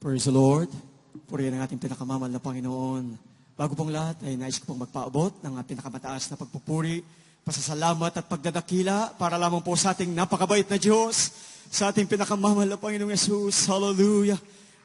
Praise the Lord. Purihin ang ating pinakamamahal na Panginoon. Bago pong lahat ay nais ko pong magpaabot ng pinakamataas na pagpupuri, pasasalamat at pagdadakila para lamang po sa ating napakabait na Diyos, sa ating pinakamamahal na Panginoong Yesus. Hallelujah.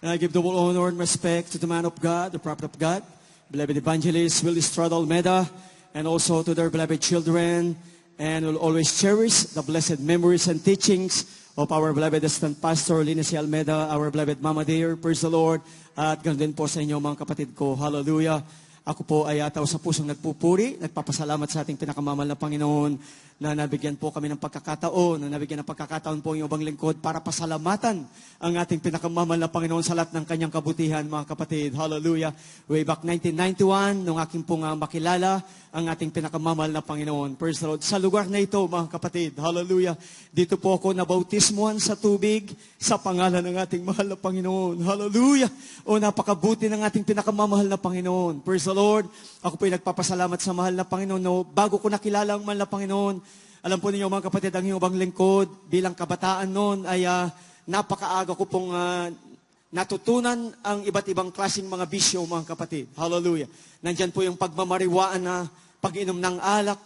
And I give double honor and respect to the man of God, the prophet of God, beloved evangelist Willie Estrada Almeida, and also to their beloved children, and will always cherish the blessed memories and teachings of our beloved assistant pastor, Lina C. Almeida, our beloved Mama Dear, praise the Lord, at ganoon din po sa inyo mga kapatid ko, hallelujah. Ako po ay ataw sa pusong nagpupuri, nagpapasalamat sa ating pinakamamahal na Panginoon na nabigyan po kami ng pagkakataon, na nabigyan ng pagkakataon po ang ibang lingkod para pasalamatan ang ating pinakamamahal na Panginoon sa lahat ng kanyang kabutihan, mga kapatid. Hallelujah. Way back 1991, nung aking pong makilala ang ating pinakamamahal na Panginoon. Praise the Lord. Sa lugar na ito, mga kapatid, hallelujah, dito po ako nabautismuhan sa tubig sa pangalan ng ating mahal na Panginoon. Hallelujah. O napakabuti ng ating pinakamamahal na Panginoon. Praise the Lord. Ako po ay nagpapasalamat sa mahal na Panginoon. No, bago ko nakilala ang mahal na Panginoon, alam po ninyo mga kapatid, ang iyong lingkod bilang kabataan noon ay napakaaga ko pong natutunan ang iba't ibang klaseng mga bisyo, mga kapatid. Hallelujah. Nandyan po yung pagmamariwaan na pag-inom ng alak,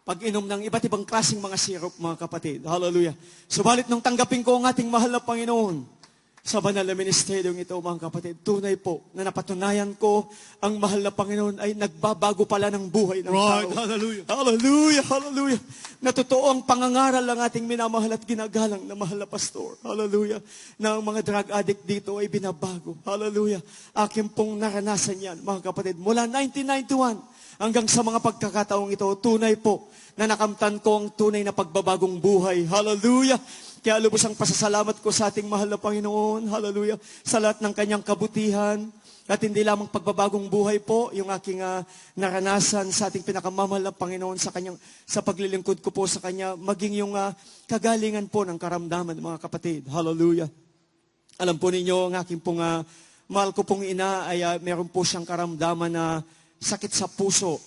pag-inom ng iba't ibang klaseng mga syrup, mga kapatid. Hallelujah. Subalit nung tanggapin ko ang ating mahal na Panginoon, sa banal na ministeryong ito, mga kapatid, tunay po na napatunayan ko ang mahal na Panginoon ay nagbabago pala ng buhay ng tao. Hallelujah. Hallelujah, hallelujah. Na totoo ang pangangaral ng ating minamahal at ginagalang na mahal na pastor. Hallelujah. Na ang mga drug addict dito ay binabago. Hallelujah. Akin pong naranasan yan, mga kapatid. Mula 1991 hanggang sa mga pagkakataong ito, tunay po na nakamtan ko ang tunay na pagbabagong buhay. Hallelujah. Kaya lubos ang pasasalamat ko sa ating mahal na Panginoon. Hallelujah. Sa lahat ng kanyang kabutihan. At hindi lamang pagbabagong buhay po, yung aking naranasan sa ating pinakamamahal na Panginoon sa paglilingkod ko po sa Kanya, maging yung kagalingan po ng karamdaman, mga kapatid. Hallelujah. Alam po ninyo, ang aking pong mahal ko pong ina ay meron po siyang karamdaman na sakit sa puso.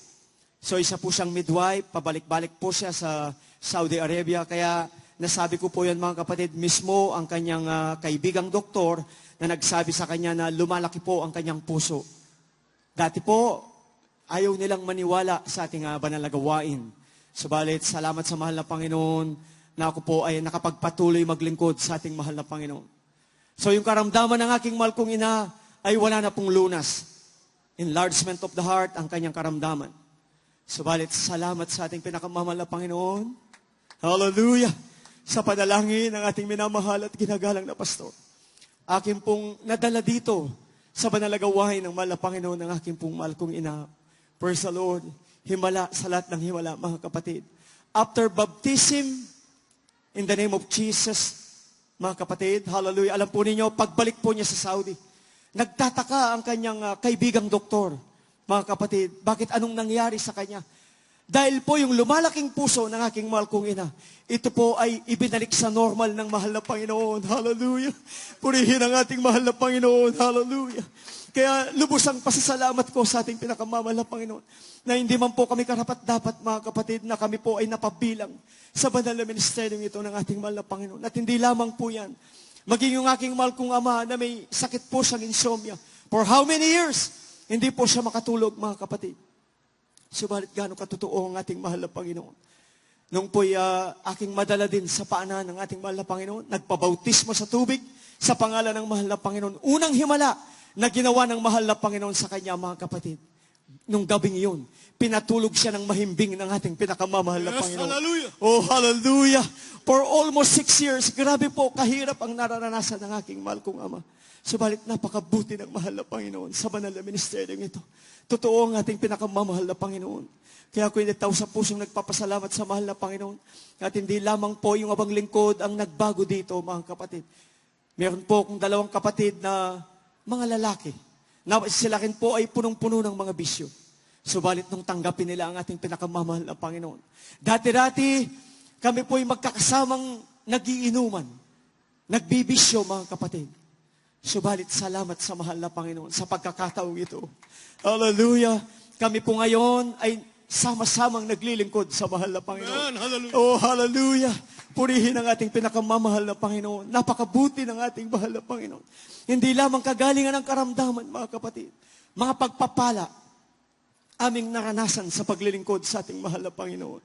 So isa po siyang midwife, pabalik-balik po siya sa Saudi Arabia, kaya nasabi ko po yan, mga kapatid, mismo ang kanyang kaibigang doktor na nagsabi sa kanya na lumalaki po ang kanyang puso. Dati po, ayaw nilang maniwala sa ating banal na gawain. Subalit, salamat sa mahal na Panginoon na ako po ay nakapagpatuloy maglingkod sa ating mahal na Panginoon. So yung karamdaman ng aking mahal kong ina ay wala na pong lunas. Enlargement of the heart ang kanyang karamdaman. Subalit, salamat sa ating pinakamamahal na Panginoon. Hallelujah! Sa panalangin ng ating minamahal at ginagalang na pastor. Akin pong nadala dito sa banal na gawain ng mahal na Panginoon ng aking pong mahal kong ina. Praise the Lord. Himala sa lahat ng himala, mga kapatid. After baptism, in the name of Jesus, mga kapatid, hallelujah, alam po ninyo, pagbalik po niya sa Saudi, nagtataka ang kanyang kaibigang doktor, mga kapatid, bakit anong nangyari sa kanya? Dahil po yung lumalaking puso ng aking mahal kong ina, ito po ay ibinalik sa normal ng mahal na Panginoon. Hallelujah. Purihin ang ating mahal na Panginoon. Hallelujah. Kaya lubos ang pasasalamat ko sa ating pinakamamahal na Panginoon na hindi man po kami karapat-dapat, mga kapatid, na kami po ay napabilang sa banal na ministeryong ito ng ating mahal na Panginoon. At hindi lamang po yan. Maging yung aking mahal kong ama na may sakit po siyang insomnia. For how many years? Hindi po siya makatulog, mga kapatid. Subalit gaano katotoo ang ating mahal na Panginoon. Nung po'y aking madala din sa paanan ng ating mahal na Panginoon, nagpabautismo sa tubig sa pangalan ng mahal na Panginoon. Unang himala na ginawa ng mahal na Panginoon sa kanya, mga kapatid. Nung gabing iyon, pinatulog siya ng mahimbing ng ating pinakamamahal na Panginoon. Hallelujah. Oh, hallelujah. For almost 6 years, grabe po, kahirap ang nararanasan ng aking mahal kong ama. Subalit napakabuti ng mahal na Panginoon sa banal na ministeryong ito. Totoo ang ating pinakamamahal na Panginoon. Kaya ako'y nagtaw sa pusong nagpapasalamat sa mahal na Panginoon. At hindi lamang po yung abang lingkod ang nagbago dito, mga kapatid. Meron po akong 2 kapatid na mga lalaki. Na sila rin po ay punong-puno ng mga bisyo. Subalit nung tanggapin nila ang ating pinakamamahal na Panginoon. Dati-dati, kami po'y magkakasamang nagiinuman. Nagbibisyo, mga kapatid. Subalit salamat sa mahal na Panginoon sa pagkakataong ito. Hallelujah! Kami po ngayon ay sama-samang naglilingkod sa mahal na Panginoon. Amen. Hallelujah. Oh, hallelujah. Purihin ang ating pinakamamahal na Panginoon. Napakabuti ng ating mahal na Panginoon. Hindi lamang kagalingan ng karamdaman, mga kapatid. Mga pagpapala, aming naranasan sa paglilingkod sa ating mahal na Panginoon.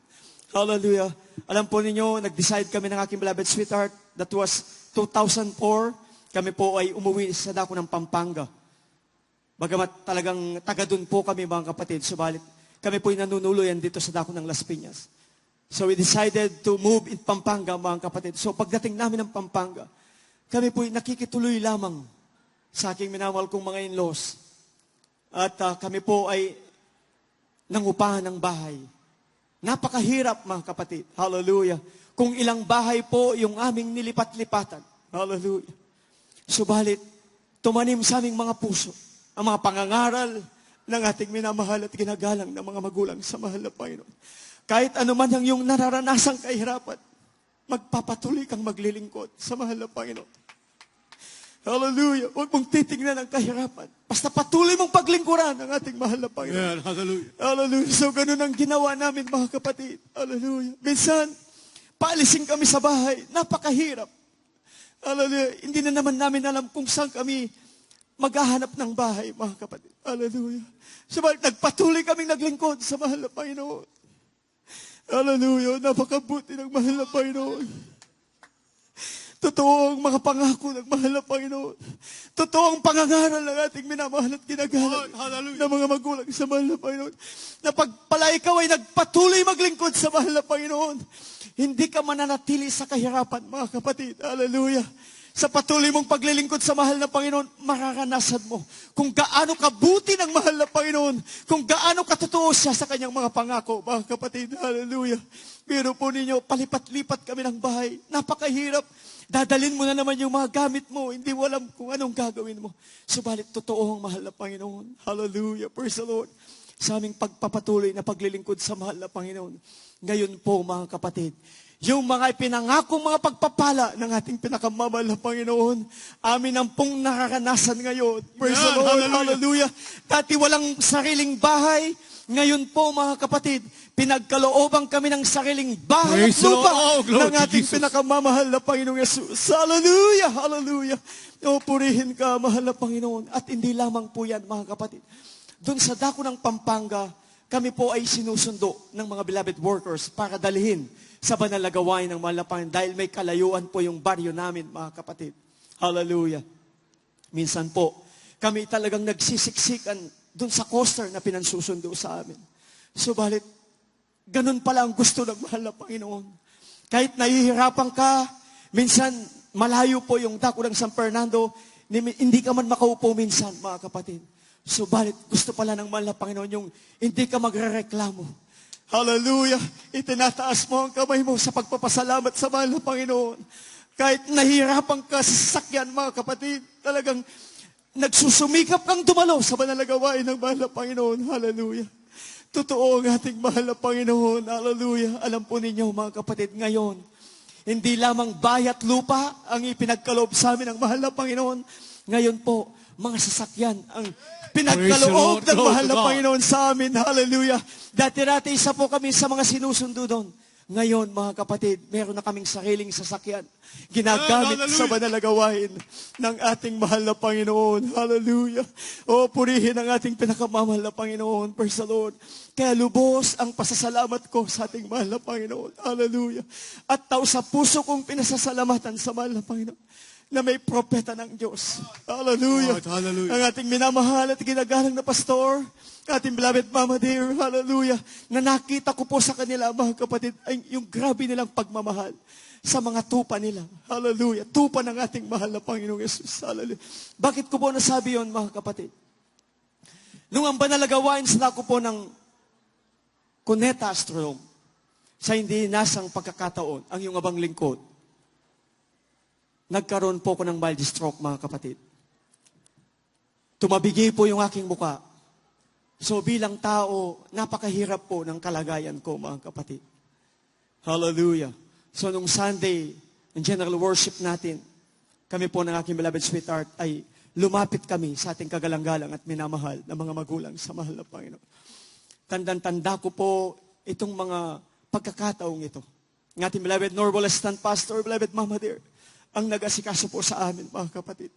Hallelujah. Alam po ninyo, nag-decide kami ng aking beloved sweetheart. That was 2004. Kami po ay umuwi sa dako ng Pampanga. Bagamat talagang taga doon po kami, mga kapatid. Subalit, kami po ay nanunuluyan dito sa dako ng Las Piñas. So we decided to move in Pampanga, mga kapatid. So pagdating namin ng Pampanga, kami po ay nakikituloy lamang sa aking minamahal kong mga in-laws. At kami po ay nangupahan ng bahay. Napakahirap, mga kapatid. Hallelujah. Kung ilang bahay po yung aming nilipat-lipatan. Hallelujah. Subalit, tumanim sa aming mga puso ang mga pangangaral ng ating minamahal at ginagalang ng mga magulang sa mahal na Panginoon. Kahit anuman ang iyong nararanasang kahirapan, magpapatuloy kang maglilingkod sa mahal na Panginoon. Hallelujah. Huwag mong titignan ang kahirapan. Basta patuloy mong paglingkuran ang ating mahal na Panginoon. Amen. Hallelujah. Hallelujah. So, ganun ang ginawa namin, mga kapatid. Hallelujah. Minsan, paalisin kami sa bahay. Napakahirap. Hallelujah. Hindi na naman namin alam kung saan kami maghahanap ng bahay, mga kapatid. Hallelujah. So, nagpatuloy kaming naglingkod sa mahal na Panginoon. Hallelujah. Napakabuti ng mahal na Panginoon. Totoo ang mga pangako ng mahal na Panginoon. Totoo ang pangangaral ng ating minamahal at ginagalang ng mga magulang sa mahal na Panginoon. Na pagpala ikaw ay nagpatuloy maglingkod sa mahal na Panginoon, hindi ka mananatili sa kahirapan, mga kapatid. Hallelujah. Sa patuloy mong paglilingkod sa mahal na Panginoon, mararanasan mo kung gaano kabuti ng mahal na Panginoon, kung gaano katotoo siya sa kanyang mga pangako, mga kapatid. Hallelujah. Pero po ninyo, palipat-lipat kami ng bahay. Napakahirap. Dadalin mo na naman yung mga gamit mo. Hindi mo alam kung anong gagawin mo. Subalit, totoo ang mahal na Panginoon. Hallelujah. Praise the Lord. Sa aming pagpapatuloy na paglilingkod sa mahal na Panginoon. Ngayon po, mga kapatid, yung mga ipinangakong mga pagpapala ng ating pinakamamahal na Panginoon, amin ang pong nararanasan ngayon. Praise the Lord. Hallelujah. Dati walang sariling bahay. Ngayon po, mga kapatid, pinagkalooban kami ng sariling bahay at lupa ng ating pinakamamahal na Panginoong Yesus. Hallelujah! Hallelujah! O, purihin ka, mahal na Panginoon. At hindi lamang po yan, mga kapatid. Doon sa dako ng Pampanga, kami po ay sinusundo ng mga beloved workers para dalhin sa banal na gawain ng mahal na Panginoon dahil may kalayuan po yung baryo namin, mga kapatid. Hallelujah! Minsan po, kami talagang nagsisiksikan doon sa coaster na pinansusundo sa amin. Subalit, ganun pala ang gusto ng mahal na Panginoon. Kahit nahihirapan ka, minsan malayo po yung dako ng San Fernando, hindi ka man makaupo minsan, mga kapatid. Subalit, gusto pala ng mahal na Panginoon yung hindi ka magrereklamo. Hallelujah! Itinataas mo ang kamay mo sa pagpapasalamat sa mahal na Panginoon. Kahit nahihirapan ka sa sasakyan, mga kapatid, talagang nagsusumikap kang dumalo sa banal na gawain ng mahal na Panginoon. Hallelujah. Totoo ang ating mahal na Panginoon. Hallelujah. Alam po ninyo, mga kapatid, ngayon, hindi lamang bayat lupa ang ipinagkaloob sa amin ng mahal na Panginoon. Ngayon po, mga sasakyan ang pinagkaloob ng mahal na Panginoon sa amin. Hallelujah. Dati-dati isa po kami sa mga sinusundo doon. Ngayon, mga kapatid, meron na kaming sariling sasakyan. Ginagamit sa banal na gawain ng ating mahal na Panginoon. Hallelujah. O, purihin ang ating pinakamamahal na Panginoon. Praise the Lord. Kaya lubos ang pasasalamat ko sa ating mahal na Panginoon. Hallelujah. At tao sa puso kong pinasasalamatan sa mahal na Panginoon na may propeta ng Diyos. Hallelujah. God, hallelujah. Ang ating minamahal at ginagalang na pastor, ating beloved Mama dear, hallelujah, na nakita ko po sa kanila, mga kapatid, ay yung grabe nilang pagmamahal sa mga tupa nila. Hallelujah. Tupa ng ating mahal na Panginoong Yesus. Hallelujah. Bakit ko po nasabi yon, mga kapatid? Nung ang banal na gawain sa dako po ng Cuneta Astrodome, sa hindi nasang pagkakataon, ang iyong abang lingkod, nagkaroon po ko ng mild stroke, mga kapatid. Tumabigi po yung aking muka. So bilang tao, napakahirap po ng kalagayan ko, mga kapatid. Hallelujah. So nung Sunday, ang general worship natin, kami po ng aking beloved sweetheart ay lumapit kami sa ating kagalang-galang at minamahal na mga magulang sa mahal na Panginoon. Tandang-tanda ko po itong mga pagkakataong ito. Ng ating beloved Norval Assistant Pastor, beloved Mama Dear, ang nag-asikaso po sa amin, mga kapatid.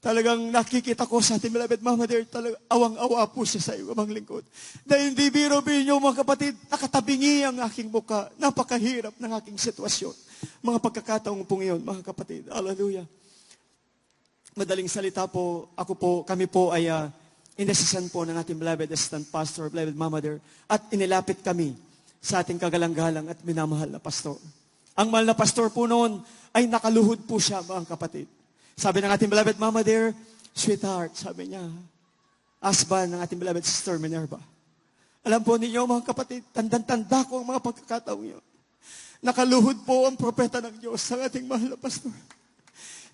Talagang nakikita ko sa ating beloved Mama Dear, talagang awang-awa po siya sa iyo, amang lingkod. Dahil hindi biro-biro mga kapatid, nakatabingi ang aking muka. Napakahirap ng aking sitwasyon. Mga pagkakataong po ngayon, mga kapatid. Hallelujah. Madaling salita po, kami po ay inasisan po ng ating beloved Assistant Pastor, beloved Mama Dear, at inilapit kami sa ating kagalang-galang at minamahal na pastor. Ang mahal na pastor po noon ay nakaluhod po siya, mga kapatid. Sabi ng ating beloved Mama Dear, sweetheart, sabi niya, husband ng ating beloved Sister Minerva. Alam po ninyo, mga kapatid, tandang-tanda ko ang mga pagkakataong yun. Nakaluhod po ang propeta ng Diyos sa ating mahal na pastor.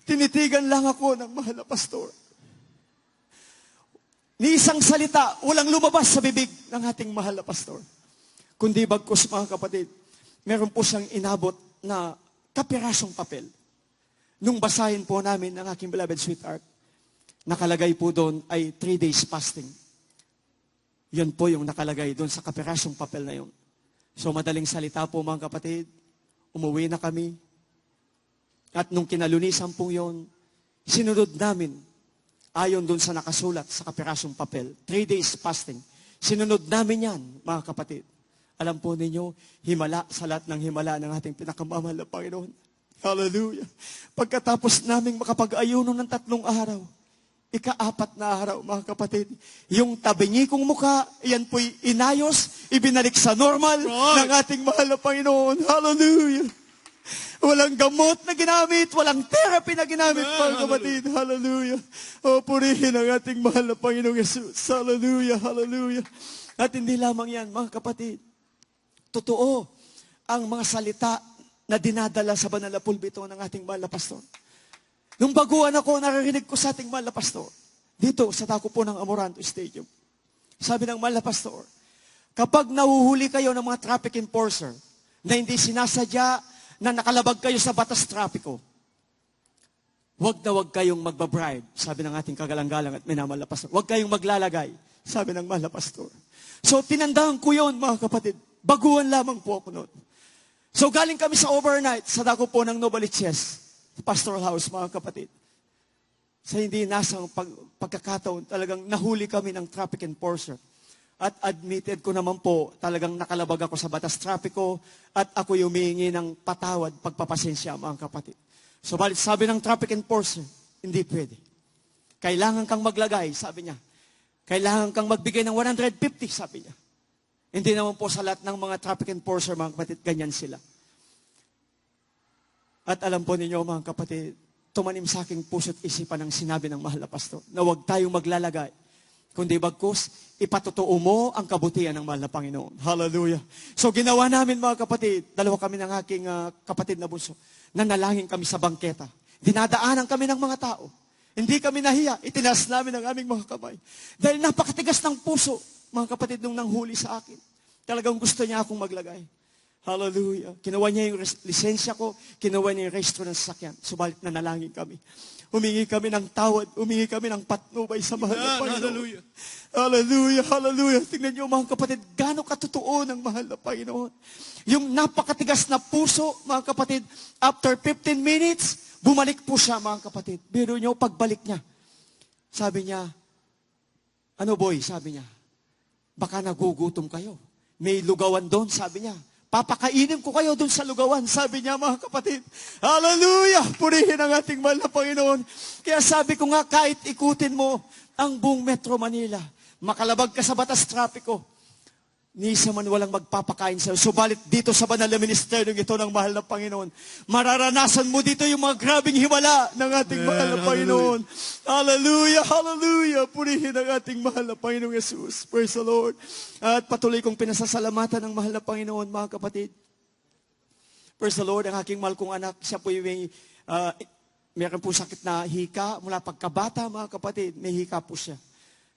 Tinitigan lang ako ng mahal na pastor. Ni isang salita, walang lumabas sa bibig ng ating mahal na pastor. Kundi bagkus, mga kapatid, meron po siyang inabot na kapirasong papel. Nung basahin po namin ng aking beloved sweetheart, nakalagay po doon ay 3 days fasting. Yun po yung nakalagay doon sa kapirasong papel na yun. So madaling salita po, mga kapatid, umuwi na kami. At nung kinalunisan po yun, sinunod namin ayon doon sa nakasulat sa kapirasong papel. 3 days fasting. Sinunod namin yan, mga kapatid. Alam po ninyo, himala sa lahat ng himala ng ating pinakamamahal na Panginoon. Hallelujah. Pagkatapos naming makapag-ayuno ng 3 araw, ika-4 na araw, mga kapatid, yung tabingi kong mukha, yan po'y inayos, ibinalik sa normal ng ating mahal na Panginoon. Hallelujah. Walang gamot na ginamit, walang therapy na ginamit, mga kapatid. Hallelujah. O, purihin ang ating mahal na Panginoong Jesus. Hallelujah, hallelujah. At hindi lamang yan, mga kapatid. Totoo ang mga salita na dinadala sa banal na pulpito ng ating mahal na pastor. Nung baguhan ako, naririnig ko sa ating mahal na pastor, dito sa tako po ng Amoranto Stadium. Sabi ng mahal na pastor, kapag nahuhuli kayo ng mga traffic enforcer na hindi sinasadya na nakalabag kayo sa batas trapiko, wag na wag kayong magbabribe, sabi ng ating kagalang-galang at minamahal na pastor. Wag kayong maglalagay, sabi ng mahal na pastor. So, tinandaan ko yun, mga kapatid. Baguhan lamang po ako noon. So, galing kami sa overnight, sa dako po ng Novaliches, pastoral house, mga kapatid. Sa hindi nasang pagkakataon, talagang nahuli kami ng traffic enforcer. At admitted ko naman po, talagang nakalabag ako sa batas trapiko at ako humihingi ng patawad, pagpapasensya, mga kapatid. So, balit sabi ng traffic enforcer, hindi pwede. Kailangan kang maglagay, sabi niya. Kailangan kang magbigay ng 150, sabi niya. Hindi naman po sa lahat ng mga traffic enforcer, mga kapatid, ganyan sila. At alam po ninyo, mga kapatid, tumanim sa aking puso't isipan ang sinabi ng mahal na pastor, na huwag tayong maglalagay, kundi bagkus, ipatotoo mo ang kabutihan ng mahal na Panginoon. Hallelujah. So ginawa namin, mga kapatid, 2 kami ng aking kapatid na bunso, nanalangin kami sa bangketa. Dinadaanan kami ng mga tao. Hindi kami nahiya, itinaas namin ang aming mga kamay. Dahil napakatigas ng puso, mga kapatid, nung nanghuli sa akin. Talagang gusto niya akong maglagay. Hallelujah. Kinuha niya yung lisensya ko, kinuha niya yung rehistro ng sasakyan. Subalit nanalangin kami. Humingi kami ng tawad, humingi kami ng patnubay sa mahal na Panginoon. Hallelujah. Hallelujah, hallelujah. Tingnan niyo, mga kapatid, gaano katotoo ng mahal na Panginoon. Yung napakatigas na puso, mga kapatid, after 15 minutes, bumalik po siya, mga kapatid. Biro niyo, pagbalik niya. Sabi niya, ano boy, sabi niya, baka nagugutom kayo. May lugawan doon, sabi niya. Papakainin ko kayo doon sa lugawan, sabi niya, mga kapatid. Hallelujah! Purihin ang ating mahal na Panginoon. Kaya sabi ko nga, kahit ikutin mo ang buong Metro Manila, makalabag ka sa batas trapiko, ni isa man walang magpapakain sa'yo. Subalit dito sa banal na ministeryo ito ng mahal na Panginoon, mararanasan mo dito yung mga grabing himala ng ating mahal na Panginoon. Hallelujah, hallelujah. Purihin ang ating mahal na Panginoong Jesus. Praise the Lord. At patuloy kong pinasasalamatan ng mahal na Panginoon, mga kapatid. Praise the Lord. Ang aking mahal kong anak, siya po yung meron po sakit na hika. Mula pagkabata, mga kapatid, may hika po siya.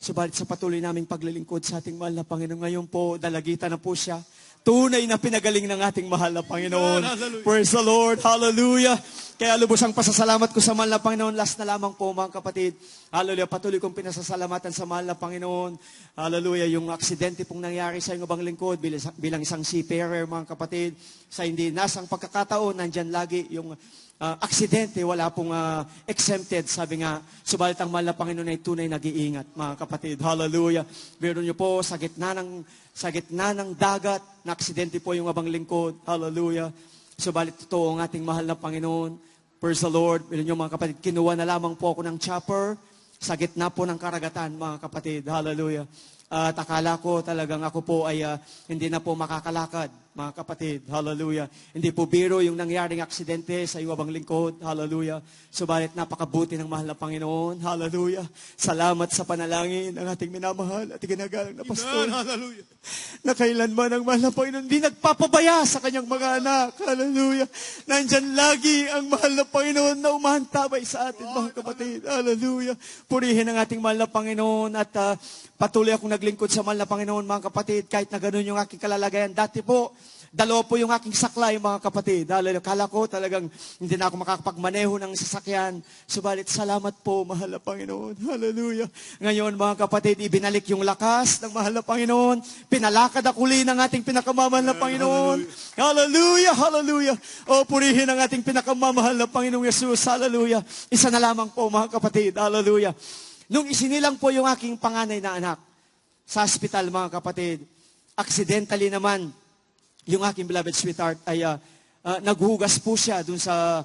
Subalit sa patuloy naming paglilingkod sa ating mahal na Panginoon, ngayon po, dalagitan na po siya. Tunay na pinagaling ng ating mahal na Panginoon. Hallelujah. Praise the Lord. Hallelujah. Kaya lubos ang pasasalamat ko sa mahal na Panginoon. Last na lamang po mga kapatid. Hallelujah. Patuloy kong pinasasalamatan sa mahal na Panginoon. Hallelujah. Yung aksidente pong nangyari sa inyong lingkod bilang isang seafarer mga kapatid. Sa hindi nasang pagkakataon, nandyan lagi yung aksidente, wala pong exempted, sabi nga, subalit ang mahal na Panginoon ay tunay nag-iingat, mga kapatid. Hallelujah. Meron niyo po, sa gitna ng dagat, na aksidente po yung abang lingkod. Hallelujah. Subalit totoo ang ating mahal na Panginoon. Praise the Lord. Meron niyo mga kapatid, kinuha na lamang po ako ng chopper sa gitna po ng karagatan, mga kapatid. Hallelujah. At akala ko talagang ako po ay hindi na po makakalakad, mga kapatid. Hallelujah. Hindi po biro yung nangyaring aksidente sa iwabang lingkod. Hallelujah. Subalit napakabuti ng mahal na Panginoon. Hallelujah. Salamat sa panalangin ng ating minamahal at ginagalang na pastor. Amen. Hallelujah. Na kailanman ang mahal na Panginoon hindi nagpapabaya sa kanyang mga anak. Hallelujah. Nandyan lagi ang mahal na Panginoon na umahantabay sa atin, mga kapatid. Hallelujah. Purihin ang ating mahal na Panginoon at patuloy akong naglingkod sa mahal na Panginoon, mga kapatid, kahit na ganun yung aking kalalagayan. Dati po, dalawa po yung aking saklay, mga kapatid. Hallelujah. Kala ko talagang hindi na ako makakapagmaneho ng sasakyan. Subalit, salamat po, mahal na Panginoon. Hallelujah. Ngayon, mga kapatid, ibinalik yung lakas ng mahal na Panginoon. Pinalakad ako uli ng ating pinakamamahal na Panginoon. Hallelujah. Hallelujah. O, purihin ang ating pinakamamahal na Panginoong Yesus. Hallelujah. Isa na lamang po, mga kapatid. Hallelujah. Nung isinilang po yung aking panganay na anak sa hospital, mga kapatid, accidentally naman, yung aking beloved sweetheart ay naghugas po siya dun sa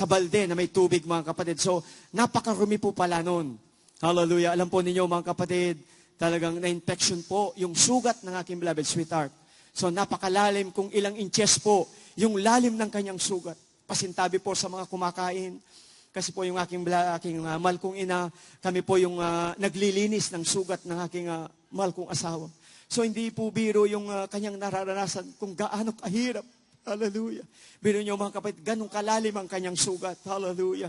balde na may tubig, mga kapatid. So, napakarumi po pala nun. Hallelujah. Alam po ninyo, mga kapatid, talagang na-infection po yung sugat ng aking beloved sweetheart. So, napakalalim, kung ilang inches po yung lalim ng kanyang sugat. Pasintabi po sa mga kumakain. Kasi po yung aking mahal kong ina, kami po yung naglilinis ng sugat ng aking mahal kong asawa. So hindi po biro yung kanyang nararanasan kung gaano kahirap. Hallelujah. Biro nyo mga kapatid, ganong kalalim ang kanyang sugat. Hallelujah.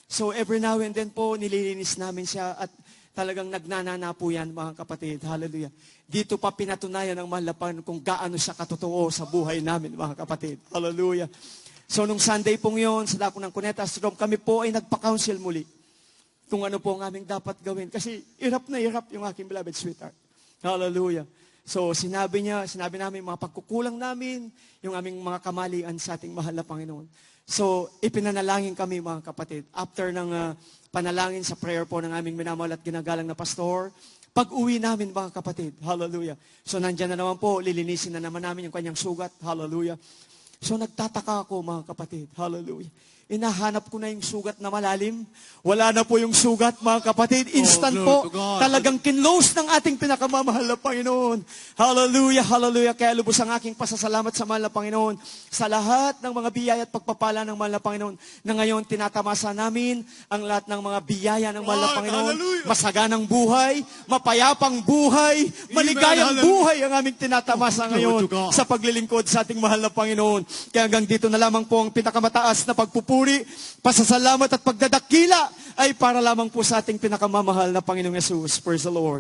So every now and then po, nililinis namin siya at talagang nagnanana po yan, mga kapatid. Hallelujah. Dito pa pinatunayan ng mahal na Panginoon kung gaano siya katotoo sa buhay namin, mga kapatid. Hallelujah. So, nung Sunday pong yun, sa dako ng Cunetas Rome, kami po ay nagpa-counsel muli kung ano po ang aming dapat gawin. Kasi hirap na hirap yung aking beloved sweetheart. Hallelujah. So, sinabi namin mga pagkukulang namin, yung aming mga kamalian sa ating mahal na Panginoon. So, ipinanalangin kami, mga kapatid. After ng panalangin sa prayer po ng aming minamahal at ginagalang na pastor, pag-uwi namin, mga kapatid. Hallelujah. So, nandyan na naman po, lilinisin na naman namin yung kanyang sugat. Hallelujah. So nagtataka ako, mga kapatid. Hallelujah. Inahanap ko na yung sugat na malalim. Wala na po yung sugat, mga kapatid. Instant po. Talagang kinlose ng ating pinakamamahal na Panginoon. Hallelujah, hallelujah. Kaya lubos ang aking pasasalamat sa mahal na Panginoon. Sa lahat ng mga biyaya at pagpapala ng mahal na Panginoon. Na ngayon tinatamasa namin ang lahat ng mga biyaya ng mahal na Panginoon. Masaganang buhay, mapayapang buhay, maligayang buhay ang aming tinatamasa ngayon sa paglilingkod sa ating mahal na Panginoon. Kaya hanggang dito na lamang po ang pinakamataas na pagpupuri, pasasalamat at pagdadakila ay para lamang po sa ating pinakamamahal na Panginoong Yesus. Praise the Lord.